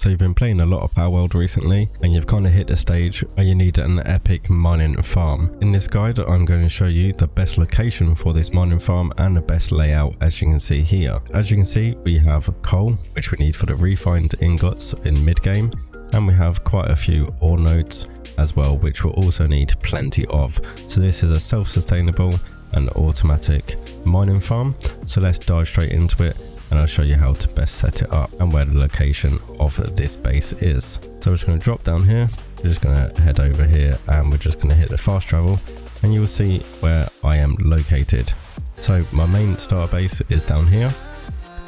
So you've been playing a lot of Palworld recently and you've kind of hit a stage where you need an epic mining farm. In this guide I'm going to show you the best location for this mining farm and the best layout, as you can see here. As you can see, we have coal, which we need for the refined ingots in mid game, and we have quite a few ore nodes as well, which we'll also need plenty of. So this is a self-sustainable and automatic mining farm. So let's dive straight into it and I'll show you how to best set it up and where the location of this base is. So we're just going to drop down here, we're just going to head over here and we're just going to hit the fast travel and you will see where I am located. So my main starter base is down here.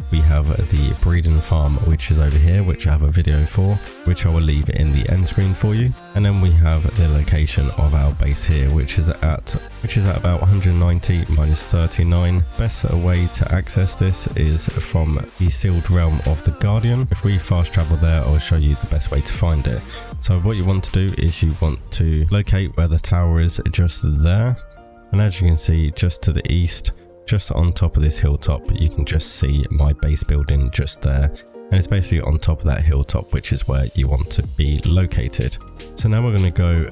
We have the breeding farm, which is over here, which I have a video for, which I will leave in the end screen for you. And then we have the location of our base here, which is at about 190 minus 39. Best way to access this is from the sealed realm of the Guardian. If we fast travel there, I'll show you the best way to find it. So what you want to do is you want to locate where the tower is, just there. And as you can see, just to the east, just on top of this hilltop, you can just see my base building just there, and it's basically on top of that hilltop, which is where you want to be located. So now we're going to go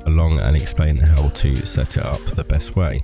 along and explain how to set it up the best way.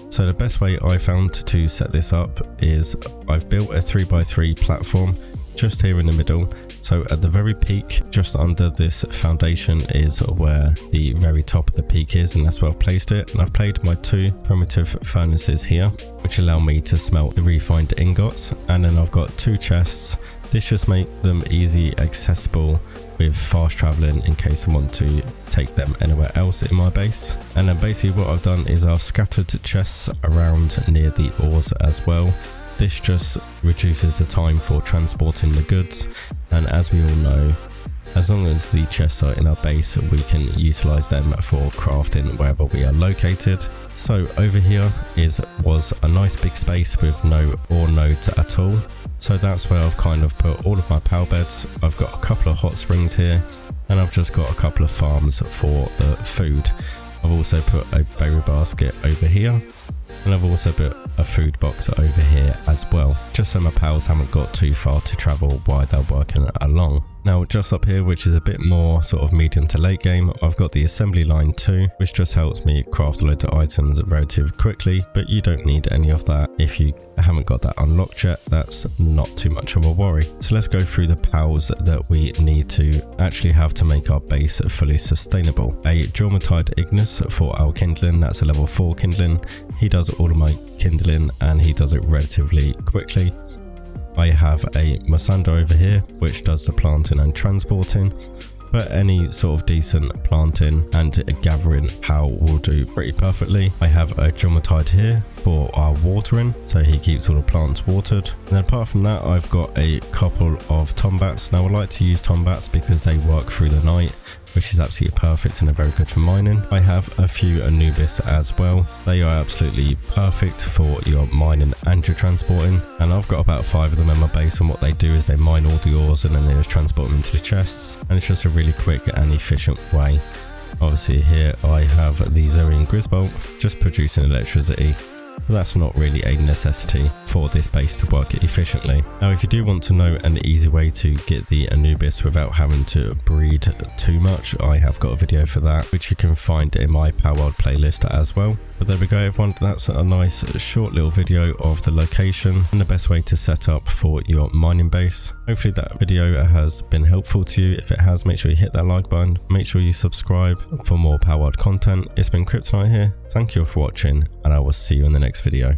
So the best way I found to set this up is I've built a 3x3 platform just here in the middle. So at the very peak, just under this foundation is where the very top of the peak is, and that's where I've placed it. And I've placed my two primitive furnaces here, which allow me to smelt the refined ingots. And then I've got two chests. This just makes them easy accessible with fast traveling in case I want to take them anywhere else in my base. And then basically what I've done is I've scattered chests around near the ores as well. This just reduces the time for transporting the goods, and as we all know, as long as the chests are in our base, we can utilize them for crafting wherever we are located. So over here was a nice big space with no ore nodes at all. So that's where I've kind of put all of my power beds. I've got a couple of hot springs here, and I've just got a couple of farms for the food. I've also put a berry basket over here. And I've also put a food box over here as well, just so my pals haven't got too far to travel while they're working along. Now just up here, which is a bit more sort of medium to late game, I've got the assembly line 2, which just helps me craft a load of items relatively quickly, but you don't need any of that if you haven't got that unlocked yet. That's not too much of a worry. So let's go through the pals that we need to actually have to make our base fully sustainable. A Jormatide Ignis for our kindling, that's a level 4 kindling. He does all of my kindling and he does it relatively quickly. I have a Masanda over here, which does the planting and transporting, but any sort of decent planting and gathering PAL will do pretty perfectly. I have a Jormatide here for our watering, so he keeps all the plants watered. And then apart from that, I've got a couple of Tombats. Now I like to use Tombats because they work through the night, which is absolutely perfect and are very good for mining. I have a few Anubis as well. They are absolutely perfect for your mining and your transporting. And I've got about 5 of them in my base, and what they do is they mine all the ores and then they just transport them into the chests. And it's just a really quick and efficient way. Obviously here I have the Zerian Grisbolt, just producing electricity. But that's not really a necessity for this base to work efficiently. Now if you do want to know an easy way to get the Anubis without having to breed too much, I have got a video for that, which you can find in my Palworld playlist as well. But there we go everyone, that's a nice short little video of the location and the best way to set up for your mining base. Hopefully that video has been helpful to you. If it has, make sure you hit that like button, make sure you subscribe for more Palworld content. It's been Kryptonite here, thank you for watching, and I will see you in the next video.